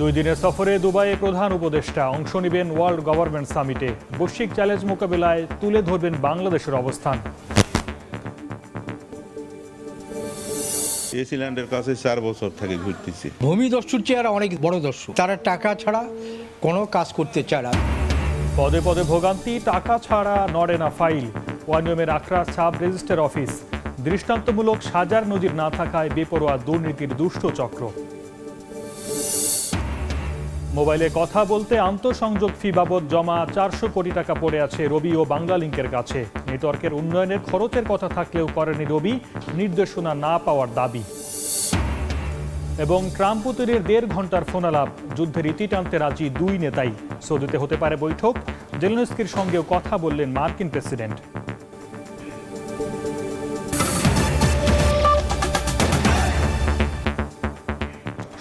2 দিনের সফরে দুবাইয়ে প্রধান উপদেষ্টা অংশ নেবেন ওয়ার্ল্ড গভর্নমেন্ট সামিটে। বৈশ্বিক চ্যালেঞ্জ মোকাবেলায় তুলে ধরবেন বাংলাদেশের অবস্থান। এসিল্যান্ডের কাছে 4 বছর থেকে ঘুরতেছি। ভূমিদস্যুর চেহারা অনেক বড় দস্যু, তারা টাকা ছাড়া কোনো কাজ করতে চায় না। পদে পদে ভোগান্তি, টাকা ছাড়া নড়ে না ফাইল। ওয়ানিয়মের আখড়া সাব রেজিস্টার অফিস। দৃষ্টান্তমূলক সাজার নজির না থাকায় বেপরোয়া দুর্নীতির দুষ্ট চক্র। মোবাইলে কথা বলতে আন্তঃসংযোগ ফি বাবদ জমা 400 কোটি টাকা পড়ে আছে রবি ও বাংলালিংকের কাছে। নেটওয়ার্কের উন্নয়নের খরচের কথা থাকলেও করেনি রবি, নির্দেশনা না পাওয়ার দাবি। এবং ট্রাম্প পুতিনের 1.5 ঘন্টার ফোনালাপ, যুদ্ধের ইতি টানতে রাজি 2 নেতাই। সৌদিতে হতে পারে বৈঠক, জেলেনস্কির সঙ্গেও কথা বললেন মার্কিন প্রেসিডেন্ট।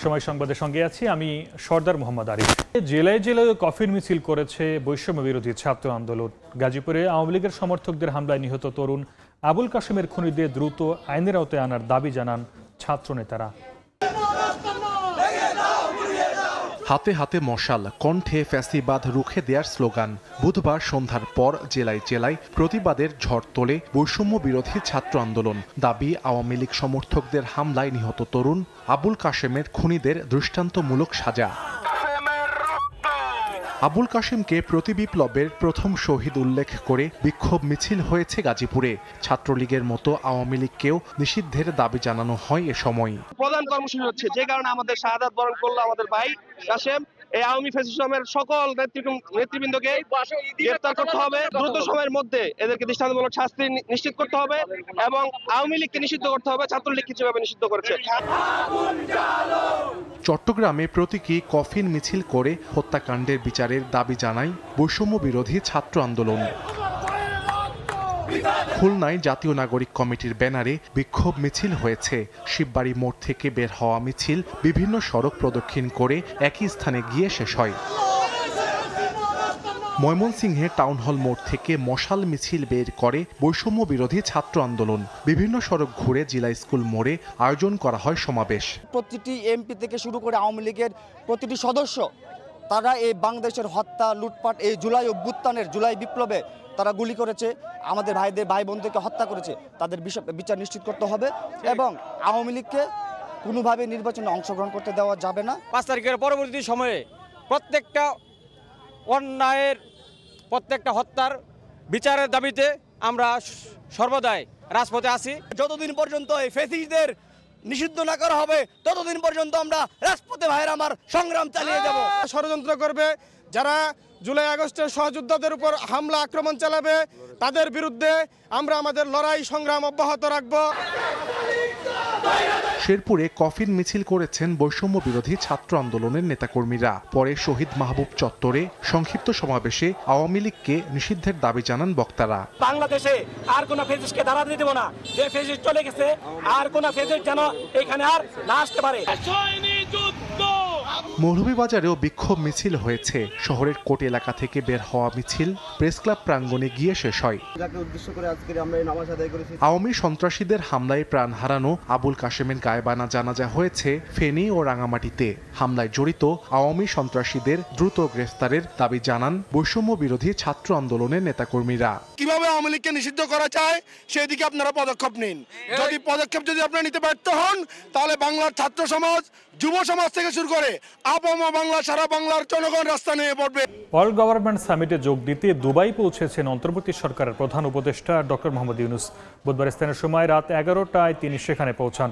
সময় সংবাদের সঙ্গে আছি আমি সর্দার মোহাম্মদ আরিফ। জেলায় জেলায় কফির মিছিল করেছে বৈষম্য বিরোধী ছাত্র আন্দোলন। গাজীপুরে আওয়ামী লীগের সমর্থকদের হামলায় নিহত তরুণ আবুল কাশেমের খুনিদের দ্রুত আইনের আওতায় আনার দাবি জানান ছাত্র নেতারা। হাতে হাতে মশাল, কণ্ঠে ফ্যাসিবাদ রুখে দেওয়ার স্লোগান। বুধবার সন্ধ্যার পর জেলায় জেলায় প্রতিবাদের ঝড় তোলে বৈষম্য বিরোধী ছাত্র আন্দোলন। দাবি, আওয়ামী লীগ সমর্থকদের হামলায় নিহত তরুণ আবুল কাশেমের খুনিদের দৃষ্টান্তমূলক সাজা। আবুল কাশেমকে প্রতিবিপ্লবের প্রথম শহীদ উল্লেখ করে বিক্ষোভ মিছিল হয়েছে গাজীপুরে। ছাত্রলীগের মতো আওয়ামী লীগকেও নিষিদ্ধের দাবি জানানো হয় এ সময়। প্রধান কর্মসূচি হচ্ছে যে কারণে আমাদের শাহাদাত বরণ করলো আমাদের ভাই কাশেম, এই আওয়ামী ফ্যাসিজমের সকল নেতৃবৃন্দকে গ্রেফতার করতে হবে। দ্রুত সময়ের মধ্যে এদেরকে দৃষ্টান্তমূলক শাস্তি নিশ্চিত করতে হবে এবং আওয়ামী লীগকে নিষিদ্ধ করতে হবে ছাত্রলীগ যেভাবে নিষিদ্ধ করেছে। চট্টগ্রামে প্রতীকী কফিন মিছিল করে হত্যাকাণ্ডের বিচারের দাবি জানায় বৈষম্য বিরোধী ছাত্র আন্দোলন। খুলনায় জাতীয় নাগরিক কমিটির ব্যানারে বিক্ষোভ মিছিল হয়েছে। শিববাড়ি মোড় থেকে বের হওয়া মিছিল বিভিন্ন সড়ক প্রদক্ষিণ করে একই স্থানে গিয়ে শেষ হয়। ময়মনসিংহে টাউন হল মোড় থেকে মশাল মিছিল বের করে বৈষম্য বিরোধী ছাত্র আন্দোলন। বিভিন্ন সড়ক ঘুরে জিলা স্কুল মোড়ে আয়োজন করা হয় সমাবেশ। প্রতিটি এমপি থেকে শুরু করে আওয়ামী লীগের প্রতিটি সদস্য তারা এই বাংলাদেশের হত্যা, লুটপাট, এই জুলাই অভ্যুত্থানের, জুলাই বিপ্লবে তারা গুলি করেছে, আমাদের ভাই বোনদেরকে হত্যা করেছে। তাদের বিচার নিশ্চিত করতে হবে এবং আওয়ামী লীগকে কোনোভাবে নির্বাচনে অংশগ্রহণ করতে দেওয়া যাবে না। 5 তারিখের পরবর্তী সময়ে প্রত্যেকটা অন্যায়ের, প্রত্যেকটা হত্যার বিচারের দাবিতে আমরা সর্বদাই রাজপথে আছি। যতদিন পর্যন্ত এই ফ্যাসিস্টদের নিষিদ্ধ না করা হবে ততদিন পর্যন্ত আমরা রাজপথে ভাইয়ের আমার সংগ্রাম চালিয়ে যাব। ষড়যন্ত্র করবে যারা জুলাই আগস্টের সহযোদ্ধাদের উপর হামলা আক্রমণ চালাবে, তাদের বিরুদ্ধে আমরা আমাদের লড়াই সংগ্রাম অব্যাহত রাখব। শেরপুরে কফিন মিছিল করেছেন বৈষম্য বিরোধী ছাত্র আন্দোলনের নেতাকর্মীরা। পরে শহীদ মাহবুব চত্বরে সংক্ষিপ্ত সমাবেশে আওয়ামী লীগকে নিষিদ্ধের দাবি জানান বক্তারা। বাংলাদেশে আর কোন ফ্যাসিস্টকে দাঁড়াতে দেব না। যে ফ্যাসিস্ট চলে গেছে আর কোন ফ্যাসিস্ট যেন এখানে আর না আসতে পারে। মৌলভীবাজারেও বিক্ষোভ মিছিল হয়েছে। শহরের কোট এলাকা থেকে বের হওয়া মিছিল প্রেস ক্লাব প্রাঙ্গণে গিয়ে শেষ হয়। আওয়ামী সন্ত্রাসীদের হামলায় প্রাণ হারানো আবুল কাশেমের গায়েবানা জানাজা হয়েছে ফেনী ও রাঙামাটিতে। হামলায় জড়িত আওয়ামী সন্ত্রাসীদের দ্রুত গ্রেফতারের দাবি জানান বৈষম্য বিরোধী ছাত্র আন্দোলনের নেতাকর্মীরা। কিভাবে আওয়ামী লীগকে নিষিদ্ধ করা যায় সেদিকে আপনারা পদক্ষেপ নিন। যদি আপনারা নিতে ব্যর্থ হন তাহলে বাংলার ছাত্র সমাজ, যুব সমাজ থেকে শুরু করে আপামর বাংলা, সারা বাংলার জনগণ রাস্তা নিয়ে পড়বে। ওয়ার্ল্ড গভর্নমেন্ট সামিটে যোগ দিতে দুবাই পৌঁছেছেন অন্তর্বর্তী সরকারের প্রধান উপদেষ্টা ডক্টর মোহাম্মদ ইউনূস। বুধবার স্থানীয় সময় রাত 11টায় তিনি সেখানে পৌঁছান।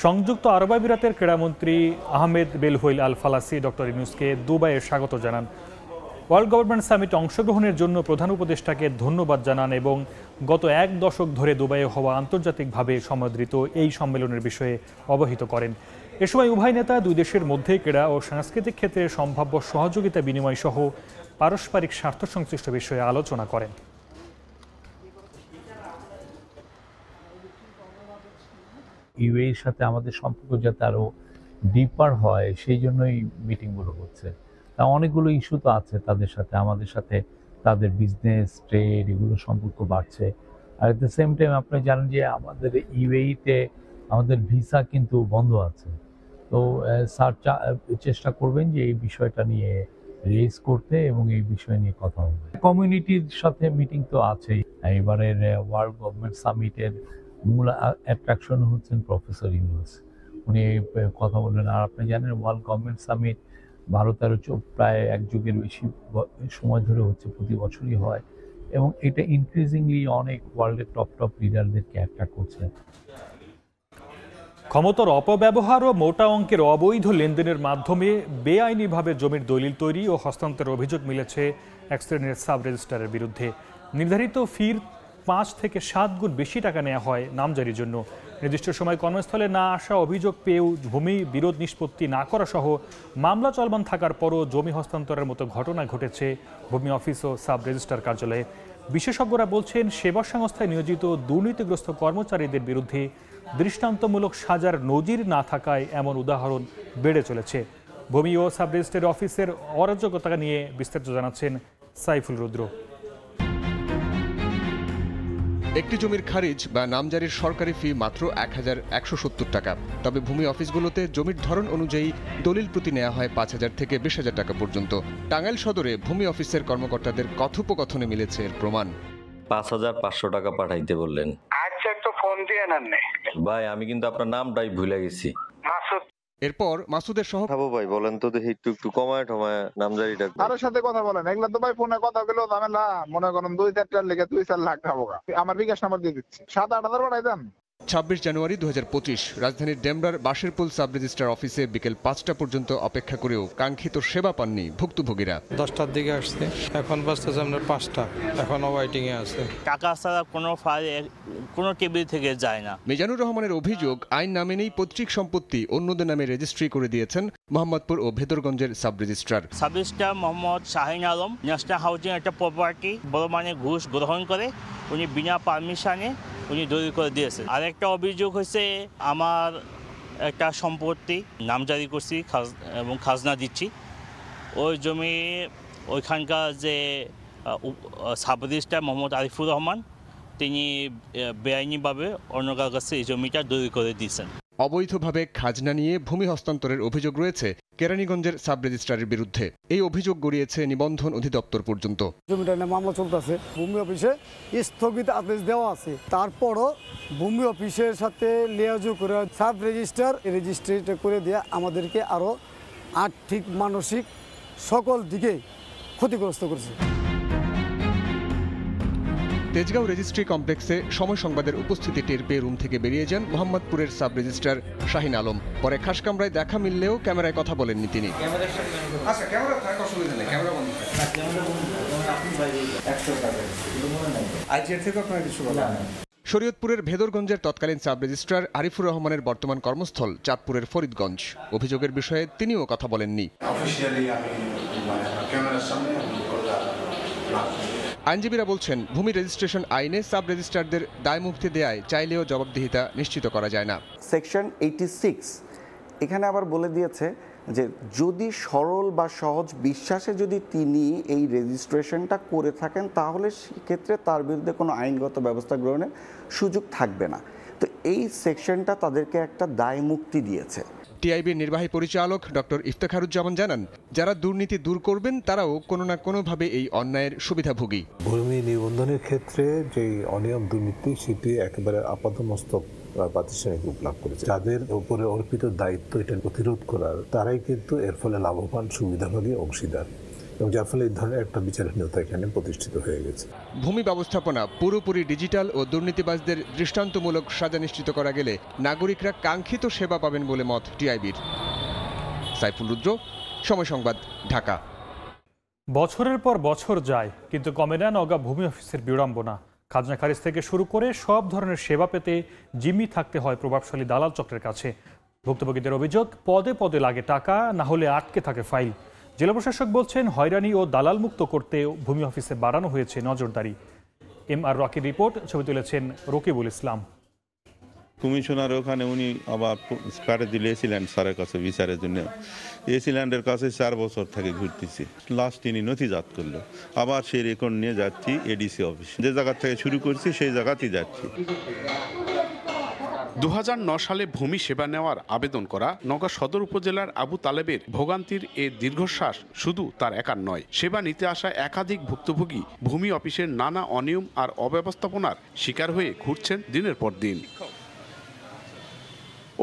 সংযুক্ত আরব আমিরাতের ক্রীড়ামন্ত্রী আহমেদ বেলহুইল আল ফালাসি ডক্টর ইউনূসকে দুবাইয়ে স্বাগত জানান। ওয়ার্ল্ড গভর্নমেন্ট সামিটে অংশগ্রহণের জন্য প্রধান উপদেষ্টাকে ধন্যবাদ জানান এবং গত 1 দশক ধরে দুবাইয়ে হওয়া আন্তর্জাতিকভাবে সমাদৃত এই সম্মেলনের বিষয়ে অবহিত করেন। এ সময় উভয় নেতা 2 দেশের মধ্যে ক্রীড়া ও সাংস্কৃতিক ক্ষেত্রে সম্ভাব্য সহযোগিতা বিনিময় সহ পারস্পরিক স্বার্থ সংশ্লিষ্ট বিষয়ে আলোচনা করেন। ইউএইর সাথে আমাদের সম্পর্ক যাতে আরো ডিপার হয় সেই জন্যই মিটিংগুলো হচ্ছে। তা অনেকগুলো ইস্যু তো আছে তাদের সাথে, আমাদের সাথে তাদের বিজনেস, ট্রেড, এগুলো সম্পর্ক বাড়ছে। আর এট দ্য সেম টাইম আপনি জানেন যে আমাদের ইউএইতে আমাদের ভিসা কিন্তু বন্ধ আছে। তো স্যার চেষ্টা করবেন যে এই বিষয়টা নিয়ে রেজ করতে এবং এই বিষয় নিয়ে কথা হবে। কমিউনিটির সাথে মিটিং তো আছেই। এবারের ওয়ার্ল্ড গভর্নমেন্ট সামিটের মূল অ্যাট্রাকশন হচ্ছেন প্রফেসর ইউনূস। উনি কথা বললেন। আর আপনি জানেন ওয়ার্ল্ড গভর্নমেন্ট সামিট ভারতের প্রায় এক যুগের বেশি সময় ধরে হচ্ছে, প্রতি বছরই হয় এবং এটা ইনক্রিজিংলি অনেক ওয়ার্ল্ডের টপ লিডারদেরকে অ্যাট্রাক্ট করছে। ক্ষমতার অপব্যবহার ও মোটা অঙ্কের অবৈধ লেনদেনের মাধ্যমে বেআইনিভাবে জমির দলিল তৈরি ও হস্তান্তরের অভিযোগ মিলেছে এক শ্রেণীর সাব রেজিস্ট্রারের বিরুদ্ধে। নির্ধারিত ফির 5 থেকে 7 গুণ বেশি টাকা নেওয়া হয় নামজারির জন্য। নির্দিষ্ট সময় কর্মস্থলে না আসা, অভিযোগ পেয়েও ভূমি বিরোধ নিষ্পত্তি না করা সহ মামলা চলমান থাকার পরও জমি হস্তান্তরের মতো ঘটনা ঘটেছে ভূমি অফিস ও সাব রেজিস্ট্রার কার্যালয়ে। বিশেষজ্ঞরা বলছেন, সেবা সংস্থায় নিয়োজিত দুর্নীতিগ্রস্ত কর্মচারীদের বিরুদ্ধে দৃষ্টান্তমূলক সাজার নজির না থাকায় এমন উদাহরণ বেড়ে চলেছে। ভূমি ও সাব রেজিস্ট্রার অফিসের অরাজকতা নিয়ে বিস্তারিত জানাচ্ছেন সাইফুল রুদ্র। একটি জমির খারিজ বা নামজারির সরকারি ফি মাত্র 1170 টাকা। তবে ভূমি অফিসগুলোতে জমির ধরন অনুযায়ী দলিল প্রতি নেওয়া হয় 5000 থেকে 20,000 টাকা পর্যন্ত। টাঙ্গাইল সদরে ভূমি অফিসের কর্মকর্তাদের কথোপকথনে মিলেছে এর প্রমাণ। 5500 টাকা পাঠাইতে বললেন। আচ্ছা, একটু ফোন দিয়ে নেন। ভাই, আমি কিন্তু আপনার নামটাই ভুলে গেছি। এরপর মাসুদের সহ ভাই বলেন তো দেখি, একটু কমায় ঠমায় নামজারিটা। কারোর সাথে কথা বলেন, এগুলা তো ভাই ফোনে কথা বলে ঝামেলা। মনে করেন 2-4টার লেগে 2-4 লাখ খাবো। আমার বিকাশ নাম্বার দিয়ে দিচ্ছি, 7-8 হাজার পাঠাই দেন। 26 জানুয়ারি 2025 রাজধানীর ডেমরার বাঁশেরপুল সাব রেজিস্ট্রার অফিসে বিকেল 5টা পর্যন্ত অপেক্ষা করেও কাঙ্ক্ষিত সেবা পাননি ভুক্তভোগীরা। 10টার দিকে আসছে, এখন বাজতেছে আপনার 5টা, এখনো ওয়েটিং এ আছে। টাকা ছাড়া কোনো ফাইল কোনো টেবিল থেকে যায় না। মিজানুর রহমানের অভিযোগ, আইন না মেনেই পৈতৃক সম্পত্তি অন্যদের নামে রেজিস্ট্রি করে দিয়েছেন মোহাম্মদপুর ও ভেদরগঞ্জের sub registrar. Sub registrar Mohammad Shahin Alam national housing একটা প্রপার্টি বড় মানে ঘুষ গ্রহণ করে উনি বিনা পারমিশনে উনি দলিল করে দিয়েছেন। আরেকটা অভিযোগ হয়েছে, আমার একটা সম্পত্তি নামজারি করছি এবং খাজনা দিচ্ছি, ওই জমি ওইখানকার যে সাব রেজিস্ট্রার মোহাম্মদ আরিফুর রহমান তিনি বেআইনিভাবে অন্য কারোর কাছে এই জমিটা দলিল করে দিয়েছেন। অবৈধভাবে খাজনা নিয়ে ভূমি হস্তান্তরের অভিযোগ রয়েছে কেরানীগঞ্জের সাব রেজিস্ট্রারের বিরুদ্ধে। এই অভিযোগ গড়িয়েছে নিবন্ধন অধিদপ্তর পর্যন্ত। জমিটা নিয়ে মামলা চলতেছে, ভূমি অফিসে স্থগিত আদেশ দেওয়া আছে। তারপরও ভূমি অফিসের সাথে লিয়াজু করে সাব রেজিস্ট্রার রেজিস্ট্রিটা করে দিয়ে আমাদেরকে আরও আর্থিক মানসিক সকল দিকে ক্ষতিগ্রস্ত করেছে। তেজগাঁও রেজিস্ট্রি কমপ্লেক্সে সময় সংবাদের উপস্থিতি টের পেয়ে রুম থেকে বেরিয়ে যান মোহাম্মদপুরের সাব রেজিস্ট্রার শাহিন আলম। পরে খাসকামরায় দেখা মিললেও ক্যামেরায় কথা বলেননি তিনি। শরীয়তপুরের ভেদরগঞ্জের তৎকালীন সাব রেজিস্ট্রার আরিফুর রহমানের বর্তমান কর্মস্থল চাঁদপুরের ফরিদগঞ্জ। অভিযোগের বিষয়ে তিনিও কথা বলেননি। আইনজীবীরা বলছেন, ভূমি রেজিস্ট্রেশন আইনে সাব রেজিস্ট্রারদের দায় মুক্তি দেয়ায় চাইলেও জবাবদিহিতা নিশ্চিত করা যায় না। সেকশন 86 এখানে আবার বলে দিয়েছে যে যদি সরল বা সহজ বিশ্বাসে যদি তিনি এই রেজিস্ট্রেশনটা করে থাকেন তাহলে সেক্ষেত্রে তার বিরুদ্ধে কোনো আইনগত ব্যবস্থা গ্রহণের সুযোগ থাকবে না। তো এই সেকশনটা তাদেরকে একটা দায় মুক্তি দিয়েছে। টিআইবির নির্বাহী পরিচালক ডক্টর ইফতেখারুজ্জামান জানান, যারা দুর্নীতি দূর করবেন তারাও কোনো না কোনোভাবে এই অন্যায়ের সুবিধাভোগী। ভূমি নিবন্ধনের ক্ষেত্রে যে অনিয়ম দুর্নীতি সেটি একেবারে আপাতমস্তক প্রাতিষ্ঠানিক রূপ লাভ করেছে। যাদের উপরে অর্পিত দায়িত্ব এটা প্রতিরোধ করার, তারাই কিন্তু এর ফলে লাভবান, সুবিধাভোগী, অংশীদার, এবং যার ফলে এই ধরনের একটা বিচারহীনতা এখানে প্রতিষ্ঠিত হয়ে গেছে। ভূমি ব্যবস্থাপনা পুরোপুরি ডিজিটাল ও দুর্নীতিবাজদের দৃষ্টান্তমূলক সাজা নিশ্চিত করা গেলে নাগরিকরা কাঙ্ক্ষিত সেবা পাবেন বলে মত টিআইবির। সাইফুল রুদ্র, সময় সংবাদ, ঢাকা। বছরের পর বছর যায়, কিন্তু কমে না নওগাঁ ভূমি অফিসের বিড়ম্বনা। খাজনা খারিজ থেকে শুরু করে সব ধরনের সেবা পেতে জিম্মি থাকতে হয় প্রভাবশালী দালাল চক্রের কাছে। ভুক্তভোগীদের অভিযোগ, পদে পদে লাগে টাকা, না হলে আটকে থাকে ফাইল। জেলা প্রশাসক বলছেন, হয়রানি ও দালাল মুক্ত করতে ভূমি অফিসে বাড়ানো হয়েছে নজরদারি। আর রকির রিপোর্ট, ছবি তুলেছেন রকিবুল ইসলাম। কমিশনার ওখানে উনি আবার কাটে দিলে এসিল্যান্ড স্যারের কাছে বিচারের জন্য। এসিল্যান্ডের কাছে 4 বছর থেকে ঘুরতেছি। লাস্ট তিনি নথিজাত করলো, আবার সেই রেকর্ড নিয়ে যাচ্ছি এডিসি অফিস। যে জায়গা থেকে শুরু করছি সেই জায়গাতেই যাচ্ছি। 2009 সালে ভূমি সেবা নেওয়ার আবেদন করা নওগাঁ সদর উপজেলার আবু তালেবের ভোগান্তির এ দীর্ঘশ্বাস শুধু তার একার নয়, সেবা নিতে আসা একাধিক ভুক্তভোগী ভূমি অফিসের নানা অনিয়ম আর অব্যবস্থাপনার শিকার হয়ে ঘুরছেন দিনের পর দিন।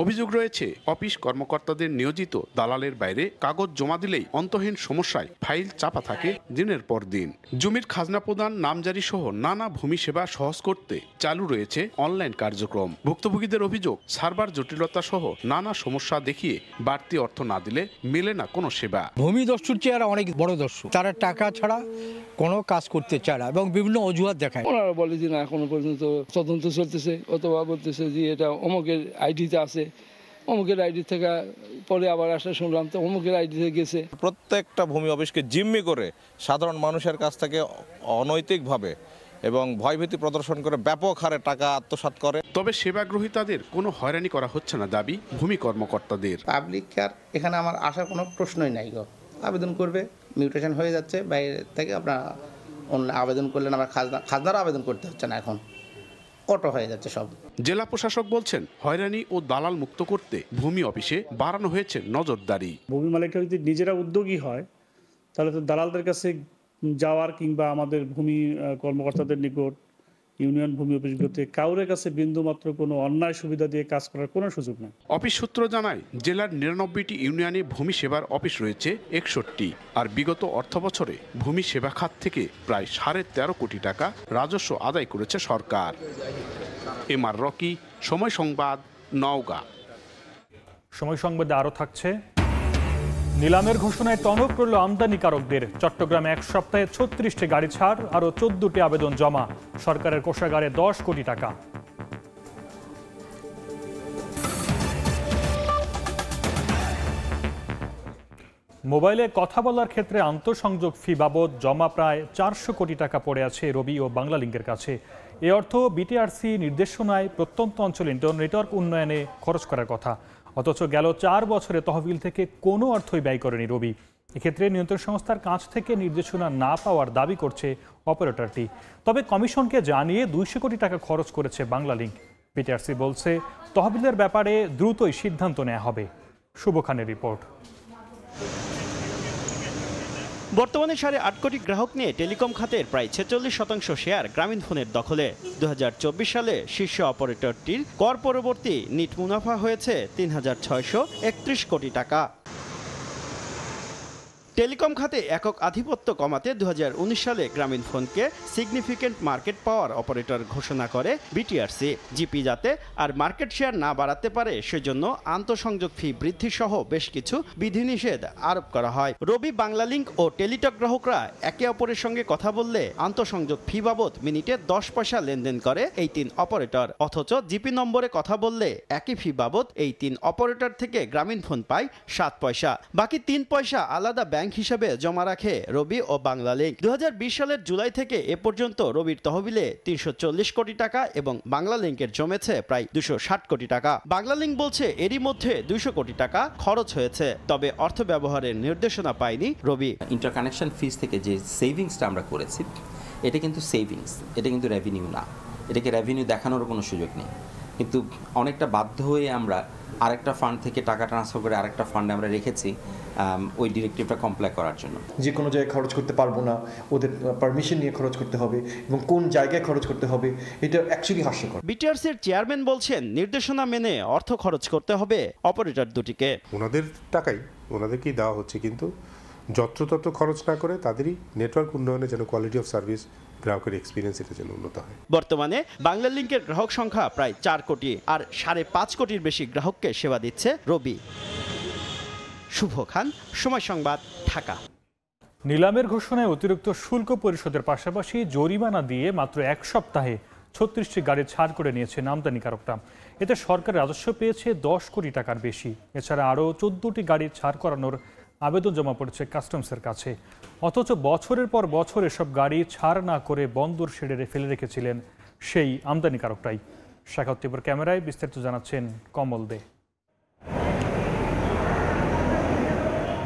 অভিযোগ রয়েছে অফিস কর্মকর্তাদের নিয়োজিত দালালের বাইরে কাগজ জমা দিলেই অন্তহীন সমস্যায় ফাইল চাপা থাকে দিনের পর দিন। জমির খাজনা প্রদান, নামজারি সহ নানা ভূমি সেবা সহজ করতে চালু রয়েছে অনলাইন কার্যক্রম। ভুক্তভোগীদের অভিযোগ সার্ভার জটিলতা সহ নানা সমস্যা দেখিয়ে বাড়তি অর্থ না দিলে মেলে না কোনো সেবা। ভূমি দস্যুর চেয়ে অনেক বড় দস্যু, তারা টাকা ছাড়া কোনো কাজ করতে চায় না এবং বিভিন্ন অজুহাত দেখায়। ওনারা বলে যে না এখনো পর্যন্ত তদন্ত চলতেছে, অথবা বলতেছে যে এটা অমুকের আইডিতে আছে, অমুকের আইডি থেকে পরে আবার আসা শুনলাম তো অমুকের আইডিতে গেছে। প্রত্যেকটা ভূমি অফিসকে জিম্মি করে সাধারণ মানুষের কাছ থেকে অনৈতিকভাবে এবং ভয়ভীতি প্রদর্শন করে ব্যাপক হারে টাকা আত্মসাৎ করে। তবে সেবা গ্রহীতাদের কোনো হয়রানি করা হচ্ছে না দাবি ভূমি কর্মকর্তাদের। পাবলিক আর এখানে আমার আসার কোনো প্রশ্নই নাই গো, আবেদন করবে মিউটেশন হয়ে যাচ্ছে, বাইরে থেকে আপনার অন্য আবেদন করলেন, আমার খাজনারও আবেদন করতে হচ্ছে না, এখন অটো হয়ে যাচ্ছে সব। জেলা প্রশাসক বলছেন হয়রানি ও দালাল মুক্ত করতে ভূমি অফিসে বাড়ানো হয়েছে নজরদারি। ভূমি মালিকরা যদি নিজেরা উদ্যোগী হয় তাহলে তো দালালদের কাছে যাওয়ার কিংবা আমাদের ভূমি কর্মকর্তাদের নিকট ইউনিয়ন ভূমি অফিসগুলোতে কাউরের কাছে বিন্দুমাত্র কোনো অন্যায় সুবিধা দিয়ে কাজ করার কোনো সুযোগ নেই। অফিস সূত্র জানায় জেলার 99টি ইউনিয়নে ভূমি সেবার অফিস রয়েছে 61টি, আর বিগত অর্থ বছরে ভূমি সেবা খাত থেকে প্রায় 13.5 কোটি টাকা রাজস্ব আদায় করেছে সরকার। এমআর রকি, সময় সংবাদ, নওগাঁ। সময় সংবাদে আরও থাকছে, নিলামের ঘোষণায় টনক পড়ল আমদানিকারকদের। চট্টগ্রামে এক সপ্তাহে 36টি গাড়ি ছাড়, আরও 14টি আবেদন জমা, সরকারের কোষাগারে 10 কোটি টাকা। মোবাইলে কথা বলার ক্ষেত্রে আন্তঃসংযোগ ফি বাবদ জমা প্রায় 400 কোটি টাকা পড়ে আছে রবি ও বাংলালিংকের কাছে। এ অর্থ বিটিআরসি নির্দেশনায় প্রত্যন্ত অঞ্চলে নেটওয়ার্ক উন্নয়নে খরচ করার কথা, অথচ গেল 4 বছরে তহবিল থেকে কোনো অর্থই ব্যয় করেনি রবি। এক্ষেত্রে নিয়ন্ত্রণ সংস্থার কাছ থেকে নির্দেশনা না পাওয়ার দাবি করছে অপারেটরটি। তবে কমিশনকে জানিয়ে 200 কোটি টাকা খরচ করেছে বাংলালিংক। বিটিআরসি বলছে তহবিলের ব্যাপারে দ্রুতই সিদ্ধান্ত নেওয়া হবে। শুভ খানের রিপোর্ট। বর্তমানে 8.5 কোটি গ্রাহক নিয়ে টেলিকম খাতের প্রায় 46% শেয়ার গ্রামীণফোনের দখলে। 2024 সালে শীর্ষ অপারেটরটির কর পরবর্তী নিট মুনাফা হয়েছে 3,631 কোটি টাকা। টেলিকম খাতে একক আধিপত্য কমাতে 2019 সালে গ্রামীণফোনকে সিগনিফিকেন্ট মার্কেট পাওয়ার অপারেটর ঘোষণা করে বিটিআরসি। জিপি যাতে আর মার্কেট শেয়ার না বাড়াতে পারে সেজন্য আন্তঃসংযোগ ফি বৃদ্ধি সহ বেশ কিছু বিধিনিষেধ আরোপ করা হয়। রবি, বাংলালিংক ও টেলিটক গ্রাহকরা একে অপরের সঙ্গে কথা বললে আন্তঃসংযোগ ফি বাবদ মিনিটে 10 পয়সা লেনদেন করে এই 3 অপারেটর, অথচ জিপি নম্বরে কথা বললে একই ফি বাবদ এই 3 অপারেটর থেকে গ্রামীণফোন পায় 7 পয়সা। বাকি 3 পয়সা আলাদা ব্যাংক হিসেবে জমা রাখে রবি ও বাংলালিংক। 2020 সালের জুলাই থেকে এ পর্যন্ত রবির তহবিলে 340 কোটি টাকা এবং বাংলালিংকের জমেছে প্রায় 260 কোটি টাকা। বাংলালিংক বলছে এরই মধ্যে 200 কোটি টাকা খরচ হয়েছে, তবে অর্থ ব্যবহারের নির্দেশনা পায়নি রবি। ইন্টারকানেকশন ফিস থেকে যে সেভিংসটা আমরা করেছি, এটা কিন্তু সেভিংস, এটা কিন্তু রেভিনিউ না। এটাকে রেভিনিউ দেখানোর কোনো সুযোগ নেই, কিন্তু অনেকটা বাধ্য হয়ে আমরা আরেকটা ফান্ড থেকে টাকা ট্রান্সফার করে আরেকটা ফান্ডে আমরা রেখেছি ওই ডিরেক্টিভটা কমপ্লাই করার জন্য। যে কোনো জায়গায় খরচ করতে পারবো না, ওদের পারমিশন নিয়ে খরচ করতে হবে এবং কোন জায়গায় খরচ করতে হবে, এটা অ্যাকচুয়ালি হাস্যকর। বিটিআরসির চেয়ারম্যান বলছেন নির্দেশনা মেনে অর্থ খরচ করতে হবে অপারেটর দুটিকে। ওনাদের টাকাই ওনাদেরকেই দেওয়া হচ্ছে, কিন্তু যত্রতত্র খরচ না করে তাদেরই নেটওয়ার্ক উন্নয়নে যেন কোয়ালিটি অফ সার্ভিস, গ্রাহকের এক্সপিরিয়েন্স এটা যেন উন্নত হয়। বর্তমানে বাংলালিংকের গ্রাহক সংখ্যা প্রায় 4 কোটি, আর 5.5 কোটির বেশি গ্রাহককে সেবা দিচ্ছে রবি। শুভ খান, সময় সংবাদ, ঢাকা। নিলামের ঘোষণায় অতিরিক্ত শুল্ক পরিশোধের পাশাপাশি জরিমানা দিয়ে মাত্র 1 সপ্তাহে 36টি গাড়ি ছাড় করে নিয়েছে আমদানিকারকরা। এতে সরকার রাজস্ব পেয়েছে 10 কোটি টাকার বেশি। এছাড়া আরও 14টি গাড়ি ছাড় করানোর আবেদন জমা পড়েছে কাস্টমসের কাছে, অথচ বছরের পর বছর এসব গাড়ি ছাড় না করে বন্দর শেডে ফেলে রেখেছিলেন সেই আমদানিকারকরাই। শাখাউত তীব্র ক্যামেরায় বিস্তারিত জানাচ্ছেন কমল দে।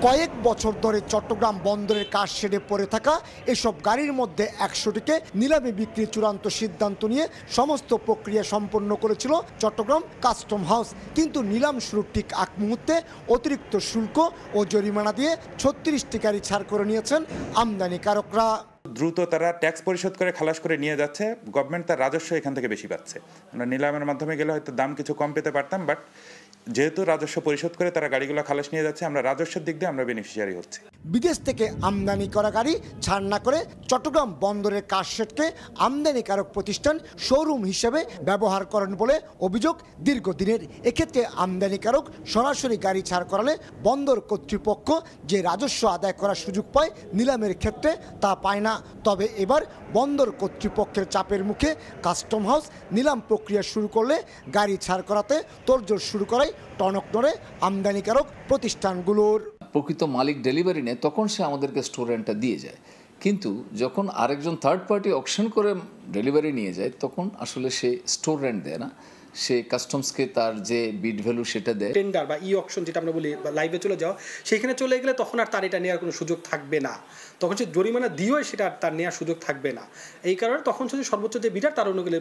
কয়েক বছর ধরে চট্টগ্রাম বন্দরের কাজ শেডে পড়ে থাকা এসব গাড়ির মধ্যে 100টিকে নিলামে বিক্রির চূড়ান্ত সিদ্ধান্ত নিয়ে সমস্ত প্রক্রিয়া সম্পন্ন করেছিল চট্টগ্রাম কাস্টম হাউস। কিন্তু নিলাম শুরুর ঠিক আগ মুহূর্তে অতিরিক্ত শুল্ক ও জরিমানা দিয়ে 36টি গাড়ি ছাড় করে নিয়েছেন আমদানিকারকরা। দ্রুত তারা ট্যাক্স পরিশোধ করে খালাস করে নিয়ে যাচ্ছে, গভর্নমেন্ট তার রাজস্ব এখান থেকে বেশি পাচ্ছে। আমরা নিলামের মাধ্যমে গেলে হয়তো দাম কিছু কম পেতে পারতাম, বাট যেহেতু রাজস্ব পরিশোধ করে তারা গাড়িগুলো খালাস নিয়ে যাচ্ছে, আমরা রাজস্বের দিক দিয়ে আমরা বেনিফিশিয়ারি হচ্ছি। বিদেশ থেকে আমদানি করা গাড়ি ছাড় না করে চট্টগ্রাম বন্দরের কাজশেডকে আমদানিকারক প্রতিষ্ঠান শোরুম হিসেবে ব্যবহার করেন বলে অভিযোগ দীর্ঘদিনের। এক্ষেত্রে আমদানিকারক সরাসরি গাড়ি ছাড় করালে বন্দর কর্তৃপক্ষ যে রাজস্ব আদায় করার সুযোগ পায়, নিলামের ক্ষেত্রে তা পায় না। তবে এবার বন্দর কর্তৃপক্ষের চাপের মুখে কাস্টম হাউস নিলাম প্রক্রিয়া শুরু করলে গাড়ি ছাড় করাতে তোড়জোড় শুরু করায় টনক নড়ে আমদানিকারক প্রতিষ্ঠানগুলোর। প্রকৃত মালিক ডেলিভারি নেয় তখন সে আমাদেরকে স্টোর রেন্টটা দিয়ে যায়, কিন্তু যখন আরেকজন থার্ড পার্টি অকশন করে ডেলিভারি নিয়ে যায় তখন আসলে সে স্টোর রেন্ট দেয় না, সে কাস্টমসকে তার যে বিড ভ্যালু সেটা দেয়। টেন্ডার বা ই অকশন যেটা আমরা বলি, লাইভে চলে যাওয়া, সেখানে চলে গেলে তখন আর তার এটা নেওয়ার কোনো সুযোগ থাকবে না, তখন সে জরিমানা দিয়েও সেটা তার নেওয়ার সুযোগ থাকবে না। এই কারণে তখন যদি সর্বোচ্চ যে বিডার তার অনুকূলে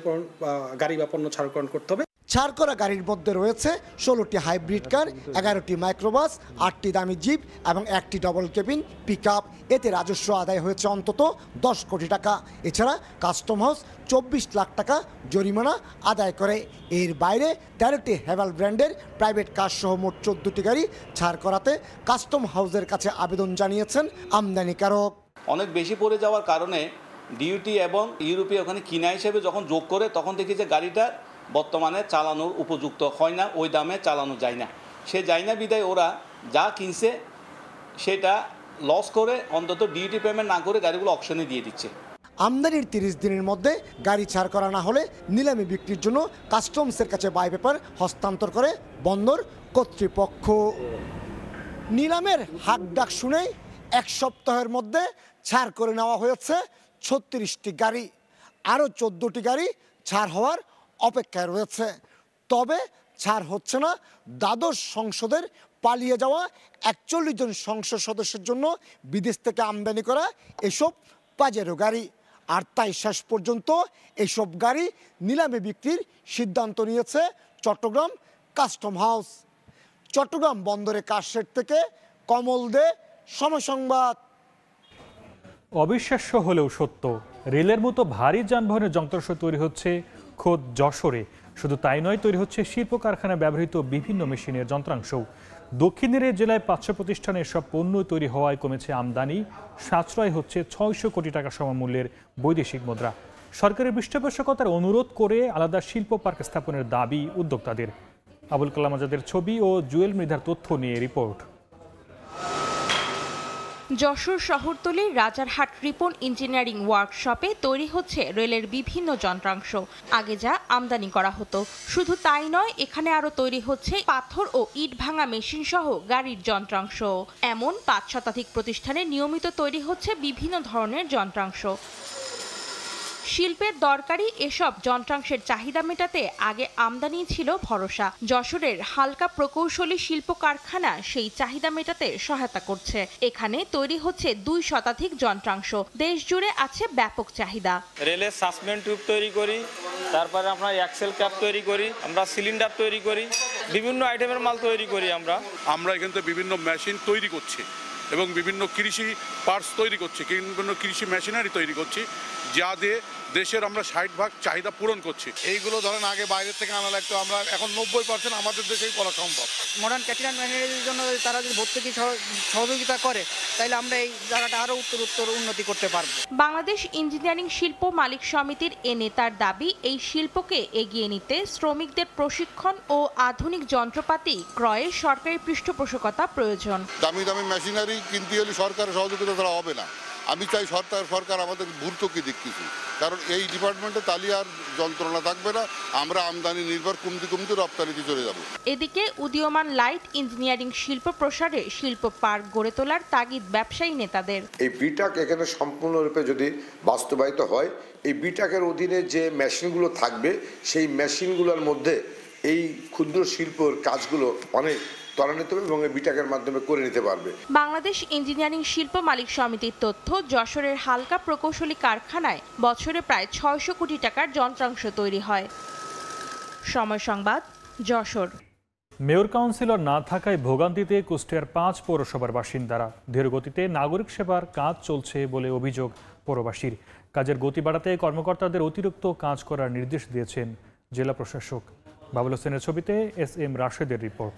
গাড়ি বা পণ্য ছাড়করণ করতে হবে। ছাড় করা গাড়ির মধ্যে রয়েছে 16টি হাইব্রিড কার, 11টি মাইক্রোবাস, 8টি দামি জিপ এবং 1টি ডবল কেবিন পিকআপ। এতে রাজস্ব আদায় হয়েছে অন্তত 10 কোটি টাকা। এছাড়া কাস্টম হাউস 24 লাখ টাকা জরিমানা আদায় করে। এর বাইরে 13টি হেভাল ব্র্যান্ডের প্রাইভেট কার সহ মোট 14টি গাড়ি ছাড় করাতে কাস্টম হাউসের কাছে আবেদন জানিয়েছেন আমদানিকারক। অনেক বেশি পড়ে যাওয়ার কারণে ডিউটি এবং ইউরোপীয় ওখানে কিনা হিসেবে যখন যোগ করে তখন দেখি যে গাড়িটা বর্তমানে চালানোর উপযুক্ত হয় না, ওই দামে চালানো যায় না। সে যায় না বিদায় ওরা যা কিনছে সেটা লস করে অন্তত ডিউটি পেমেন্ট না করে গাড়িগুলো অকশনে দিয়ে দিচ্ছে। আমদানির 30 দিনের মধ্যে গাড়ি ছাড় করা না হলে নিলামে বিক্রির জন্য কাস্টমসের কাছে বাই পেপার হস্তান্তর করে বন্দর কর্তৃপক্ষ। নিলামের হাক ডাক শুনেই 1 সপ্তাহের মধ্যে ছাড় করে নেওয়া হয়েছে 36টি গাড়ি। আরও 14টি গাড়ি ছাড় হওয়ার অপেক্ষায় রয়েছে। তবে ছাড় হচ্ছে না দ্বাদশ সংসদের পালিয়ে যাওয়া 41 জন সংসদ সদস্যের জন্য বিদেশ থেকে আমদানি করা এসব পাজেরো গাড়ি। আর তাই শেষ পর্যন্ত এসব গাড়ি নিলামে বিক্রির সিদ্ধান্ত নিয়েছে চট্টগ্রাম কাস্টম হাউস। চট্টগ্রাম বন্দরে কাজশেড থেকে কমল দে, সময় সংবাদ। অবিশ্বাস্য হলেও সত্য, রেলের মতো ভারী যানবাহনের যন্ত্রাংশ তৈরি হচ্ছে খোদ যশোরে। শুধু তাই নয়, তৈরি হচ্ছে শিল্প কারখানায় ব্যবহৃত বিভিন্ন মেশিনের যন্ত্রাংশও। দক্ষিণের এই জেলায় 500 প্রতিষ্ঠানে সব পণ্য তৈরি হওয়ায় কমেছে আমদানি, সাশ্রয় হচ্ছে 600 কোটি টাকা সমমূল্যের বৈদেশিক মুদ্রা। সরকারের পৃষ্ঠপোষকতার অনুরোধ করে আলাদা শিল্প পার্ক স্থাপনের দাবি উদ্যোক্তাদের। আবুল কালাম আজাদের ছবি ও জুয়েল মৃধার তথ্য নিয়ে রিপোর্ট। যশোর শহরতলির রাজারহাট রিপন ইঞ্জিনিয়ারিং ওয়ার্কশপে তৈরি হচ্ছে রেলের বিভিন্ন যন্ত্রাংশ। আগে যা আমদানি করা হতো, শুধু তাই নয়, এখানে আরো তৈরি হচ্ছে পাথর ও ইট ভাঙা মেশিন সহ গাড়ির যন্ত্রাংশ। এমন 5 শতাধিক প্রতিষ্ঠানে নিয়মিত তৈরি হচ্ছে বিভিন্ন ধরনের যন্ত্রাংশ। শিল্পের দরকারি এসব যন্ত্রাংশের চাহিদা মেটাতে আগে আমদানি ছিল ভরসা। যশোরের হালকা প্রকৌশলী শিল্প কারখানা সেই চাহিদা মেটাতে সহায়তা করছে। এখানে তৈরি হচ্ছে 2 শতাধিক যন্ত্রাংশ। দেশ জুড়ে আছে ব্যাপক চাহিদা। রেলের সাসপেন্ড টিউব তৈরি করি, তারপরে আমরা এক্সেল ক্যাপ তৈরি করি, আমরা সিলিন্ডার তৈরি করি, বিভিন্ন আইটেমের মাল তৈরি করি। আমরা এখান থেকে বিভিন্ন মেশিন তৈরি করছি এবং বিভিন্ন কৃষি পার্টস তৈরি করছি, বিভিন্ন কৃষি মেশিনারি তৈরি করছি, যা দিয়ে দেশের আমরা 60% চাহিদা পূরণ করছি। এইগুলো ধরেন আগে বাইরের থেকে আনা লাগতো, আমরা এখন 90% আমাদের দেশেই করা সম্ভব। মডার্ন ক্যাটেরিং ম্যানেজারের জন্য তারা যদি ভর্তুকি সহযোগিতা করে তাহলে আমরা এই জায়গাটা আরও উত্তর উন্নতি করতে পারবো। বাংলাদেশ ইঞ্জিনিয়ারিং শিল্প মালিক সমিতির এ নেতার দাবি, এই শিল্পকে এগিয়ে নিতে শ্রমিকদের প্রশিক্ষণ ও আধুনিক যন্ত্রপাতি ক্রয়ে সরকারি পৃষ্ঠপোষকতা প্রয়োজন। দামি দামি মেশিনারি কিনতে হলে সরকারের সহযোগিতা ছাড়া হবে না। আমি চাই সরকার আমাদের ভর্তুকি দিক কিছু, কারণ এই ডিপার্টমেন্টে তালি আর যন্ত্রণা থাকবে না, আমরা আমদানি নির্ভর কমতে রপ্তানিতে চলে যাব। এদিকে উদীয়মান লাইট ইঞ্জিনিয়ারিং শিল্প প্রসারে শিল্প পার্ক গড়ে তোলার তাগিদ ব্যবসায়ী নেতাদের। এই বিটাক এখানে সম্পূর্ণরূপে যদি বাস্তবায়িত হয়, এই বিটাকের অধীনে যে মেশিনগুলো থাকবে সেই মেশিনগুলোর মধ্যে এই ক্ষুদ্র শিল্পর কাজগুলো অনেক ত্বরান্বিত হবে এবং এই বিটাকের মাধ্যমে করে নিতে পারবে। বাংলাদেশ ইঞ্জিনিয়ারিং শিল্প মালিক সমিতির তথ্য, যশোরের হালকা প্রকৌশলী কারখানায় বছরে প্রায় 600 কোটি টাকার যন্ত্রাংশ তৈরি হয়। সময় সংবাদ, যশোর। মেয়র কাউন্সিলর না থাকায় ভোগান্তিতে কুষ্টিয়ার 5 পৌরসভার বাসিন্দারা। ধীরগতিতে নাগরিক সেবার কাজ চলছে বলে অভিযোগ পৌরবাসীর। কাজের গতি বাড়াতে কর্মকর্তাদের অতিরিক্ত কাজ করার নির্দেশ দিয়েছেন জেলা প্রশাসক। বাবুল হোসেনের ছবিতে SM রাশেদের রিপোর্ট।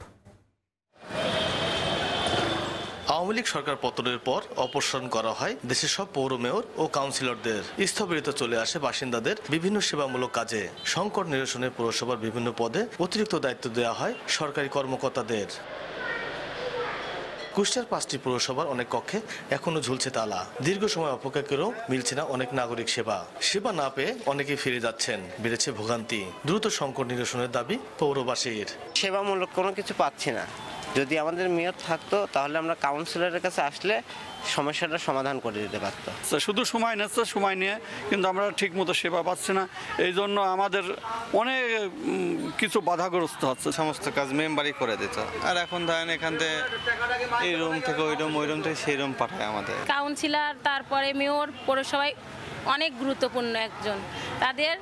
আওয়ামী লীগ সরকার পতনের পর অপসারণ করা হয় দেশের সব পৌর মেয়র ও কাউন্সিলরদের। স্থবিরতা চলে আসে বাসিন্দাদের বিভিন্ন সেবামূলক কাজে। সংকট নিরসনে পৌরসভার বিভিন্ন পদে অতিরিক্ত দায়িত্ব দেওয়া হয় সরকারি কর্মকর্তাদের। কুষ্টিয়ার 5টি পৌরসভার অনেক কক্ষে এখনো ঝুলছে তালা। দীর্ঘ সময় অপেক্ষা করেও মিলছে না অনেক নাগরিক সেবা। সেবা না পেয়ে অনেকেই ফিরে যাচ্ছেন। বেড়েছে ভোগান্তি। দ্রুত সংকট নিরসনের দাবি পৌরবাসীর। সেবামূলক কোনো কিছু পাচ্ছি না। যদি আমাদের মেয়র থাকতো তাহলে আমরা কাউন্সিলরের কাছে আসলে সমস্যাটা সমাধান করে দিতে পারতো। শুধু সময় নিচ্ছে, সময় নিয়ে কিন্তু আমরা ঠিক মতো সেবা পাচ্ছি না। এই জন্য আমাদের অনেক কিছু বাধাগ্রস্ত হচ্ছে। সমস্ত কাজ মেম্বারই করে দিত, আর এখন ধরেন এখান থেকে এই রুম থেকে ওই রুম, ওই রুম থেকে সেই রুম পাঠায় আমাদের। কাউন্সিলর, তারপরে মেয়র, পৌরসভায় অনেক গুরুত্বপূর্ণ একজন, তাদের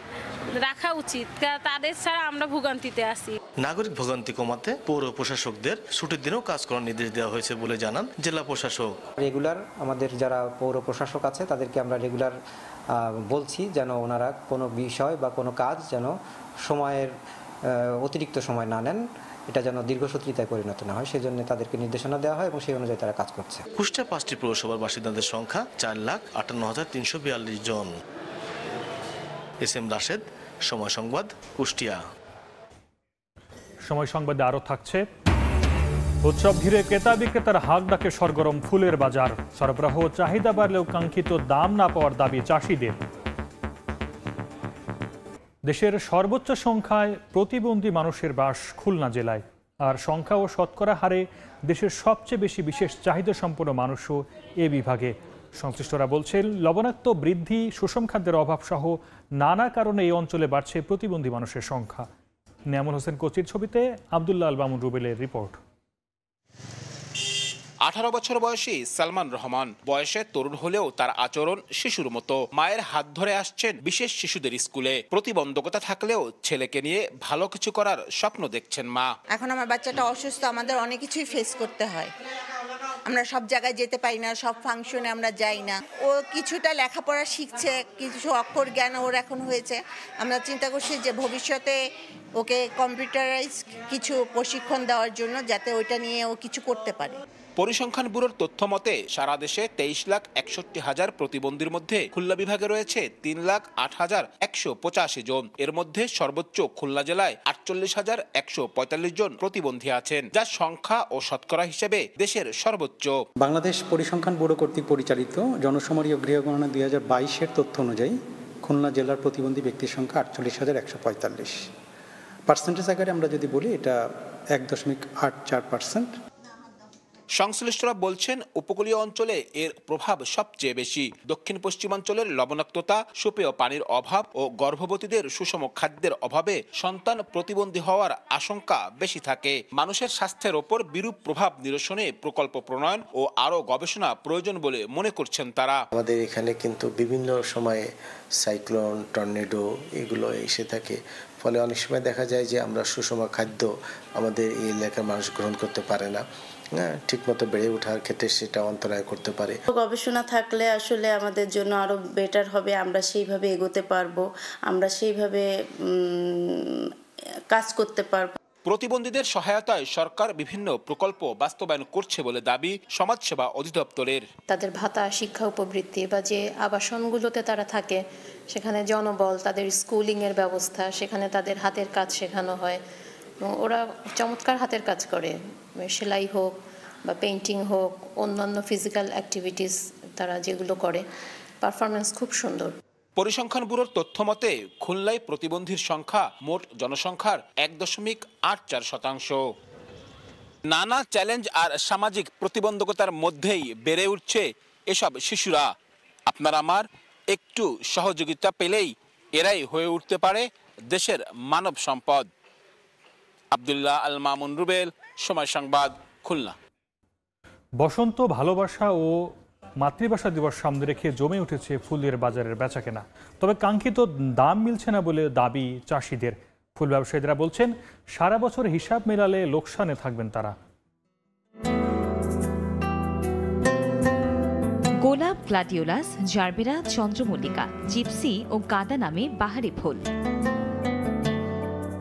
রাখা উচিত। তাদের ছাড়া আমরা ভোগান্তিতে আছি। নাগরিক ভোগান্তি কমাতে পৌর প্রশাসকদের ছুটির দিনেও কাজ করার নির্দেশ দেওয়া হয়েছে বলে জানান জেলা প্রশাসক। রেগুলার আমাদের যারা পৌর প্রশাসক আছে তাদেরকে আমরা রেগুলার বলছি যেন ওনারা কোনো বিষয় বা কোনো কাজ যেন সময়ের অতিরিক্ত সময় না নেন, এটা যেন দীর্ঘসূত্রিতায় পরিণত না হয়, সেজন্য তাদেরকে নির্দেশনা দেওয়া হয় এবং সেই অনুযায়ী তারা কাজ করছে। কুষ্টিয়া 5টি পৌরসভার বাসিন্দাদের সংখ্যা 4,58,342 জন। SM রাশেদ, সময় সংবাদ, কুষ্টিয়া। সময় সংবাদে আরও থাকছে, উৎসব ঘিরে ক্রেতা বিক্রেতার হাক ডাকে সরগরম ফুলের বাজার। সরবরাহ চাহিদা বাড়লেও কাঙ্ক্ষিত দাম না পাওয়ার দাবি চাষিদের। দেশের সর্বোচ্চ সংখ্যায় প্রতিবন্ধী মানুষের বাস খুলনা জেলায়, আর সংখ্যা ও শতকরা হারে দেশের সবচেয়ে বেশি বিশেষ চাহিদা সম্পন্ন মানুষও এ বিভাগে। সংশ্লিষ্টরা বলছেন, লবণাক্ত বৃদ্ধি, সুষম খাদ্যের অভাব সহ নানা কারণে এই অঞ্চলে বাড়ছে প্রতিবন্ধী মানুষের সংখ্যা। নিয়ামুল হোসেন কোচির ছবিতে আব্দুল্লাহ আল মামুন রুবেলের রিপোর্ট। 18 বছর বয়সী সালমান রহমান। বয়সে তরুণ হলেও তার আচরণ শিশুর মতো। মায়ের হাত ধরে আসছেন বিশেষ শিশুদের স্কুলে। প্রতিবন্ধকতা থাকলেও ছেলেকে নিয়ে ভালো কিছু করার স্বপ্ন দেখছেন মা। এখন আমার বাচ্চাটা অসুস্থ, আমাদের অনেক কিছুই ফেস করতে হয়। আমরা সব জায়গায় যেতে পারি না, সব ফাংশনে আমরা যাই না। ও কিছুটা লেখাপড়া শিখছে, কিছু অক্ষর জ্ঞান ওর এখন হয়েছে। আমরা চিন্তা করছি যে ভবিষ্যতে ওকে কম্পিউটারাইজ কিছু প্রশিক্ষণ দেওয়ার জন্য, যাতে ওইটা নিয়ে ও কিছু করতে পারে। পরিসংখ্যান ব্যুরোর তথ্য মতে সারা দেশে 23,61,000 প্রতিবন্ধীর মধ্যে খুলনা বিভাগে রয়েছে 3,08,185 জন। এর মধ্যে সর্বোচ্চ খুলনা জেলায় 48,145 জন প্রতিবন্ধী আছেন, যার সংখ্যা ও শতকরা হিসেবে দেশের সর্বোচ্চ। বাংলাদেশ পরিসংখ্যান ব্যুরো কর্তৃক পরিচালিত জনশুমারি ও গৃহগণনা 2022-এর তথ্য অনুযায়ী খুলনা জেলার প্রতিবন্ধী ব্যক্তির সংখ্যা 48,145। পার্সেন্টেজ আকারে আমরা যদি বলি, এটা 1.84%। সংশ্লিষ্টরা বলছেন, উপকূলীয় অঞ্চলে এর প্রভাব সবচেয়ে বেশি। দক্ষিণ পশ্চিমাঞ্চলের লবণাক্ততা, সুপেয় পানির অভাব ও গর্ভবতীদের সুষম খাদ্যের অভাবে সন্তান প্রতিবন্ধী হওয়ার আশঙ্কা বেশি থাকে। মানুষের স্বাস্থ্যের ওপর বিরূপ প্রভাব নিরসনে প্রকল্প প্রণয়ন ও আরও গবেষণা প্রয়োজন বলে মনে করছেন তারা। আমাদের এখানে কিন্তু বিভিন্ন সময়ে সাইক্লোন, টর্নেডো এগুলো এসে থাকে, ফলে অনেক সময় দেখা যায় যে আমরা সুষম খাদ্য আমাদের এই এলাকার মানুষ গ্রহণ করতে পারে না। ঠিকমতো বেড়ে ওঠার ক্ষেত্রে সেটা অন্তরায় করতে পারে। গবেষণা থাকলে আসলে আমাদের জন্য আরো বেটার হবে, আমরা সেইভাবে এগোতে পারবো, আমরা সেইভাবে কাজ করতে পারবো। প্রতিবন্ধীদের সহায়তায় সরকার বিভিন্ন প্রকল্প বাস্তবায়ন করছে বলে দাবি সমাজসেবা অধিদপ্তরের। তাদের ভাতা, শিক্ষা উপবৃত্তি বা যে আবাসনগুলোতে তারা থাকে সেখানে জনবল, তাদের স্কুলিংয়ের ব্যবস্থা, সেখানে তাদের হাতের কাজ শেখানো হয়। ওরা চমৎকার হাতের কাজ করে, সেলাই হোক বা পেইন্টিং হোক, অন্যান্য ফিজিক্যাল অ্যাক্টিভিটিস তারা যেগুলো করে, পারফরমেন্স খুব সুন্দর। পরিসংখ্যান ব্যুরোর তথ্য মতে খুলনায় প্রতিবন্ধীর সংখ্যা মোট জনসংখ্যার 1.84%। নানা চ্যালেঞ্জ আর সামাজিক প্রতিবন্ধকতার মধ্যেই বেড়ে উঠছে এসব শিশুরা। আপনার আমার একটু সহযোগিতা পেলেই এরাই হয়ে উঠতে পারে দেশের মানব সম্পদ। আব্দুল্লাহ আল মামুন রুবেল, সময় সংবাদ, খুলনা। বসন্ত, ভালোবাসা ও মাতৃভাষা দিবস সামনে রেখে জমে উঠেছে ফুলের বাজারের বেচাকেনা। তবে কাঙ্ক্ষিত দাম মিলছে না বলে দাবি চাষিদের। ফুল ব্যবসায়ীরা বলছেন, সারা বছর হিসাব মেলালে লোকসানে থাকবেন তারা। গোলাপ, গ্লাডিওলাস, জারবেরা, চন্দ্রমল্লিকা, জিপসি ও গাঁদা নামে বাহারি ফুল।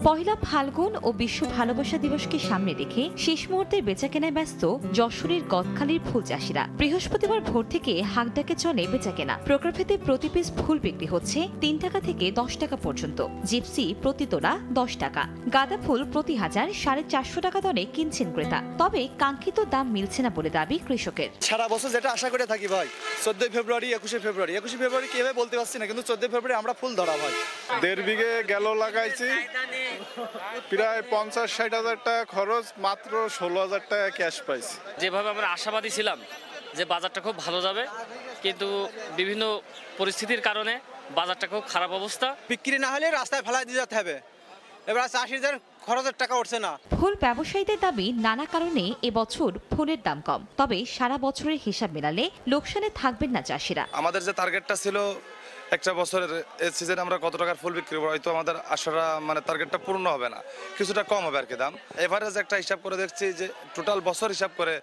পয়লা ফাল্গুন ও বিশ্ব ভালোবাসা দিবসকে সামনে রেখে শেষ মুহূর্তের বেচাকেনায় ব্যস্ত যশোরের গদখালির ফুল চাষিরা। বৃহস্পতিবার ভোর থেকে হাঁকডাকে চলে বেচাকেনা। প্রকারভেদে প্রতি পিস ফুল বিক্রি হচ্ছে 3 টাকা থেকে 10 টাকা পর্যন্ত। জিপসি প্রতি তোলা 10 টাকা। গাঁদা ফুল প্রতি হাজার 450 টাকা দরে কিনছেন ক্রেতা। তবে কাঙ্ক্ষিত দাম মিলছে না বলে দাবি কৃষকের। সারা বছর যেটা আশা করে থাকি ভাই, 14 ফেব্রুয়ারি, 21 ফেব্রুয়ারি কিভাবে বলতে পারছি না, কিন্তু 14 ফেব্রুয়ারি আমরা ফুল ধরা ভাই। 1.5 বিঘে গেল লাগাইছি, প্রায় 50-60 হাজার টাকা খরচ, মাত্র 16,000 টাকা ক্যাশ পাইছি। যেভাবে আমরা আশাবাদী ছিলাম যে বাজারটা খুব ভালো যাবে, কিন্তু বিভিন্ন পরিস্থিতির কারণে বাজারটা খুব খারাপ অবস্থা। বিক্রি না হলে রাস্তায় ফেলাই দিয়ে যেতে হবে, এবার চাষিদের খরচের টাকা উঠছে না। ফুল ব্যবসায়ীদের দাবি, নানা কারণে এবছর ফুলের দাম কম। তবে সারা বছরের হিসাব মেলালে লোকসানে থাকবেন না চাষিরা। আমাদের যে টার্গেটটা ছিল একটা বছরের সিজনে আমরা কত টাকার ফুল বিক্রি করবো, হয়তো আমাদের আশাটা টার্গেটটা পূর্ণ হবে না, কিছুটা কম হবে আর কি দাম। এভারেজ একটা হিসাব করে দেখছি যে টোটাল বছর হিসাব করে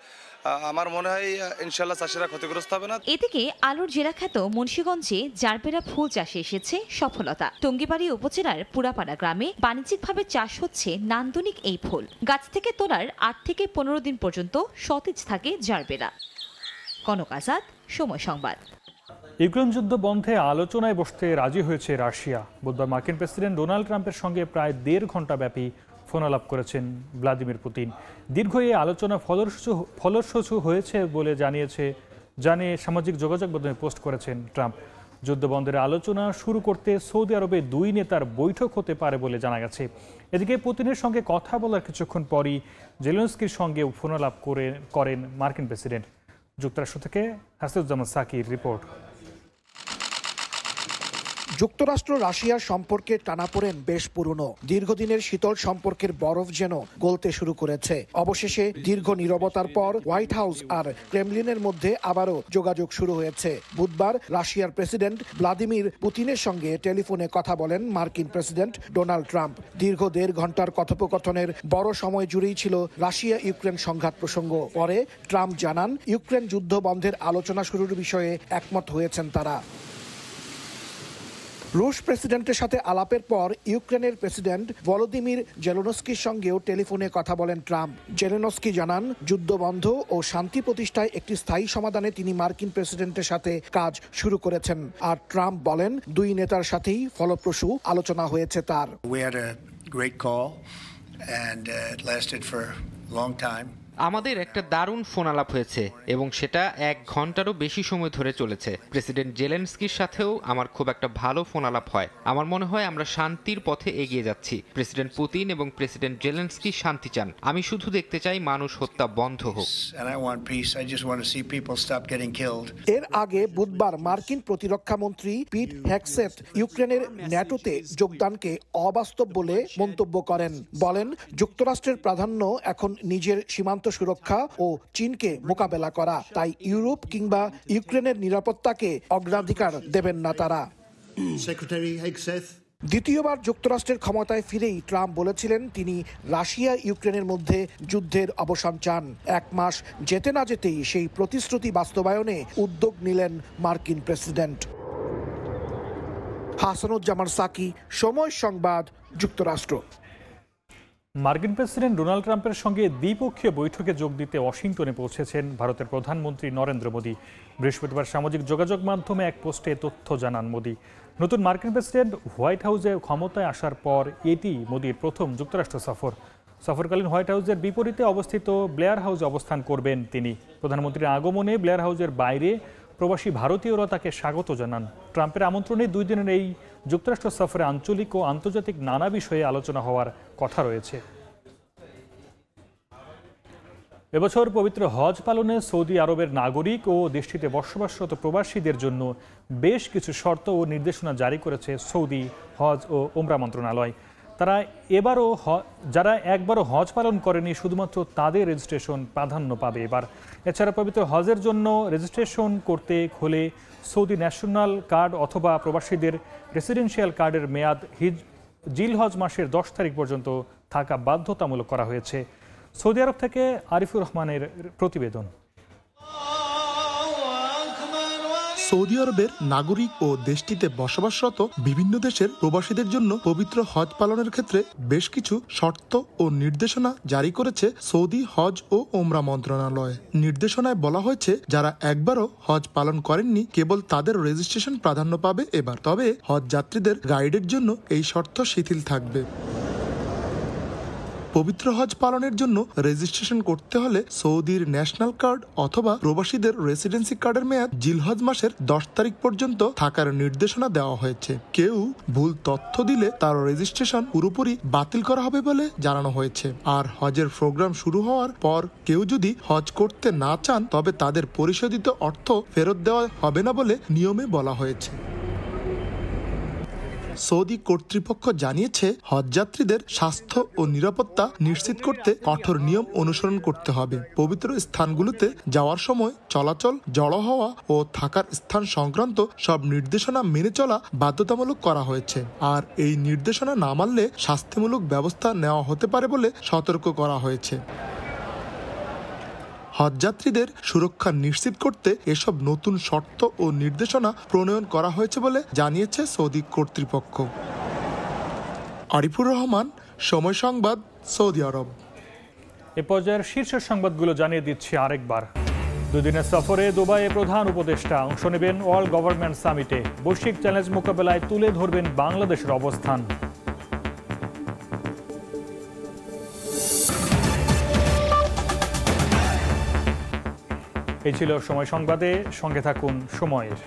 আমার মনে হয় ইনশাল্লাহ চাষিরা ক্ষতিগ্রস্ত হবে না। এদিকে আলুর জেলাখ্যাত মুন্সিগঞ্জে জারবেরা ফুল চাষে এসেছে সফলতা। টঙ্গিবাড়ি উপজেলার পুরাপাড়া গ্রামে বাণিজ্যিকভাবে চাষ হচ্ছে নান্দনিক এই ফুল। গাছ থেকে তোলার 8 থেকে 15 দিন পর্যন্ত সতেজ থাকে জারবেরা। কনক আজাদ, সময় সংবাদ। ইউক্রেন যুদ্ধ বন্ধে আলোচনায় বসতে রাজি হয়েছে রাশিয়া। বুধবার মার্কিন প্রেসিডেন্ট ডোনাল্ড ট্রাম্পের সঙ্গে প্রায় 1.5 ঘন্টা ব্যাপী ফোনালাপ করেছেন ভ্লাদিমির পুতিন। দীর্ঘ এই আলোচনা ফলপ্রসূ হয়েছে বলে জানিয়ে সামাজিক যোগাযোগ মাধ্যমে পোস্ট করেছেন ট্রাম্প। যুদ্ধবন্ধের আলোচনা শুরু করতে সৌদি আরবে 2 নেতার বৈঠক হতে পারে বলে জানা গেছে। এদিকে পুতিনের সঙ্গে কথা বলার কিছুক্ষণ পরই জেলেনস্কির সঙ্গে ফোনালাপ করেন মার্কিন প্রেসিডেন্ট। যুক্তরাষ্ট্র থেকে হাসিউজ্জামান সাকির রিপোর্ট। যুক্তরাষ্ট্র রাশিয়ার সম্পর্কে টানাপোড়েন বেশ পুরনো। দীর্ঘদিনের শীতল সম্পর্কের বরফ যেন গলতে শুরু করেছে। অবশেষে দীর্ঘ নীরবতার পর হোয়াইট হাউস আর ক্রেমলিনের মধ্যে আবারও যোগাযোগ শুরু হয়েছে। বুধবার রাশিয়ার প্রেসিডেন্ট ভ্লাদিমির পুতিনের সঙ্গে টেলিফোনে কথা বলেন মার্কিন প্রেসিডেন্ট ডোনাল্ড ট্রাম্প। দীর্ঘ 1.5 ঘন্টার কথোপকথনের বড় সময় জুড়েই ছিল রাশিয়া ইউক্রেন সংঘাত প্রসঙ্গ। পরে ট্রাম্প জানান, ইউক্রেন যুদ্ধ বন্ধের আলোচনা শুরুর বিষয়ে একমত হয়েছেন তারা। রুশ প্রেসিডেন্টের সাথে আলাপের পর ইউক্রেনের প্রেসিডেন্ট ভলোদিমির জেলেনস্কির সঙ্গেও টেলিফোনে কথা বলেন ট্রাম্প। জেলেনস্কি জানান, যুদ্ধবন্ধ ও শান্তি প্রতিষ্ঠায় একটি স্থায়ী সমাধানে তিনি মার্কিন প্রেসিডেন্টের সাথে কাজ শুরু করেছেন। আর ট্রাম্প বলেন, 2 নেতার সাথেই ফলপ্রসূ আলোচনা হয়েছে তার। We had a great call and it lasted for a long time. আমাদের একটা দারুণ ফোনালাপ হয়েছে এবং সেটা 1 ঘন্টারও বেশি সময় ধরে চলেছে। প্রেসিডেন্ট জেলেনস্কির সাথেও আমার খুব একটা ভালো ফোনালাপ হয়। আমার মনে হয় আমরা শান্তির পথে এগিয়ে যাচ্ছি। প্রেসিডেন্ট পুতিন এবং প্রেসিডেন্ট জেলেনস্কি শান্তি চান। আমি শুধু দেখতে চাই মানুষ হত্যা বন্ধ হোক। এর আগে বুধবার মার্কিন প্রতিরক্ষা মন্ত্রী পিট হেগসেথ ইউক্রেনের ন্যাটোতে যোগদানকে অবাস্তব বলে মন্তব্য করেন। বলেন, যুক্তরাষ্ট্রের প্রাধান্য এখন নিজের সীমান্ত সুরক্ষা ও চীনকে মোকাবেলা করা, তাই ইউরোপ কিংবা ইউক্রেনের নিরাপত্তাকে অগ্রাধিকার দেবেন না তারা। দ্বিতীয়বার যুক্তরাষ্ট্রের ক্ষমতায় ফিরেই ট্রাম্প বলেছিলেন তিনি রাশিয়া ইউক্রেনের মধ্যে যুদ্ধের অবসান চান। 1 মাস যেতে না যেতেই সেই প্রতিশ্রুতি বাস্তবায়নে উদ্যোগ নিলেন মার্কিন প্রেসিডেন্ট। হাসানুজ্জামান সাকি, সময় সংবাদ, যুক্তরাষ্ট্র। মার্কিন প্রেসিডেন্ট ডোনাল্ড ট্রাম্পের সঙ্গে দ্বিপক্ষীয় বৈঠকে যোগ দিতে ওয়াশিংটনে পৌঁছেছেন ভারতের প্রধানমন্ত্রী নরেন্দ্র মোদী। বৃহস্পতিবার সামাজিক যোগাযোগ মাধ্যমে এক পোস্টে তথ্য জানান মোদী। নতুন মার্কিন প্রেসিডেন্ট হোয়াইট হাউসে ক্ষমতায় আসার পর এটি মোদীর প্রথম যুক্তরাষ্ট্র সফর। সফরকালীন হোয়াইট হাউসের বিপরীতে অবস্থিত ব্লেয়ার হাউসে অবস্থান করবেন তিনি। প্রধানমন্ত্রীর আগমনে ব্লেয়ার হাউসের বাইরে প্রবাসী ভারতীয়রা তাকে স্বাগত জানান। ট্রাম্পের আমন্ত্রণে 2 দিনের এই যুক্তরাষ্ট্র সফরে আঞ্চলিক ও আন্তর্জাতিক নানা বিষয়ে আলোচনা হওয়ার কথা রয়েছে। এবছর পবিত্র হজ পালনে সৌদি আরবের নাগরিক ও দেশটিতে বসবাসরত প্রবাসীদের জন্য বেশ কিছু শর্ত ও নির্দেশনা জারি করেছে সৌদি হজ ও উমরা মন্ত্রণালয়। যারা একবারও হজ পালন করেনি শুধুমাত্র তাদের রেজিস্ট্রেশন প্রাধান্য পাবে এবার। এছাড়া পবিত্র হজের জন্য রেজিস্ট্রেশন করতে হলে সৌদি ন্যাশনাল কার্ড অথবা প্রবাসীদের রেসিডেন্সিয়াল কার্ডের মেয়াদ জিলহজ মাসের 10 তারিখ পর্যন্ত থাকা বাধ্যতামূলক করা হয়েছে। সৌদি আরব থেকে আরিফুর রহমানের প্রতিবেদন। সৌদি আরবের নাগরিক ও দেশটিতে বসবাসরত বিভিন্ন দেশের প্রবাসীদের জন্য পবিত্র হজ পালনের ক্ষেত্রে বেশ কিছু শর্ত ও নির্দেশনা জারি করেছে সৌদি হজ ও ওমরা মন্ত্রণালয়। নির্দেশনায় বলা হয়েছে যারা একবারও হজ পালন করেননি কেবল তাদের রেজিস্ট্রেশন প্রাধান্য পাবে এবার। তবে হজ যাত্রীদের গাইডের জন্য এই শর্ত শিথিল থাকবে। পবিত্র হজ পালনের জন্য রেজিস্ট্রেশন করতে হলে সৌদির ন্যাশনাল কার্ড অথবা প্রবাসীদের রেসিডেন্সি কার্ডের মেয়াদ জিলহজ মাসের 10 তারিখ পর্যন্ত থাকার নির্দেশনা দেওয়া হয়েছে। কেউ ভুল তথ্য দিলে তার রেজিস্ট্রেশন পুরোপুরি বাতিল করা হবে বলে জানানো হয়েছে। আর হজের প্রোগ্রাম শুরু হওয়ার পর কেউ যদি হজ করতে না চান তবে তাদের পরিশোধিত অর্থ ফেরত দেওয়া হবে না বলে নিয়মে বলা হয়েছে। সৌদি কর্তৃপক্ষ জানিয়েছে হজযাত্রীদের স্বাস্থ্য ও নিরাপত্তা নিশ্চিত করতে কঠোর নিয়ম অনুসরণ করতে হবে। পবিত্র স্থানগুলোতে যাওয়ার সময় চলাচল, জড়ো হওয়া ও থাকার স্থান সংক্রান্ত সব নির্দেশনা মেনে চলা বাধ্যতামূলক করা হয়েছে। আর এই নির্দেশনা না মানলে শাস্তিমূলক ব্যবস্থা নেওয়া হতে পারে বলে সতর্ক করা হয়েছে। হজযাত্রীদের সুরক্ষা নিশ্চিত করতে এসব নতুন শর্ত ও নির্দেশনা প্রণয়ন করা হয়েছে বলে জানিয়েছে সৌদি কর্তৃপক্ষ। আরিফুর রহমান, সময় সংবাদ, সৌদি আরব। এ পর্যায়ের শীর্ষ সংবাদগুলো জানিয়ে দিচ্ছি আরেকবার। দুদিনের সফরে দুবাইয়ে প্রধান উপদেষ্টা অংশ নেবেন ওয়ার্ল্ড গভর্নমেন্ট সামিটে। বৈশ্বিক চ্যালেঞ্জ মোকাবেলায় তুলে ধরবেন বাংলাদেশের অবস্থান। এই ছিল সময় সংবাদে, সঙ্গে থাকুন সময়ের।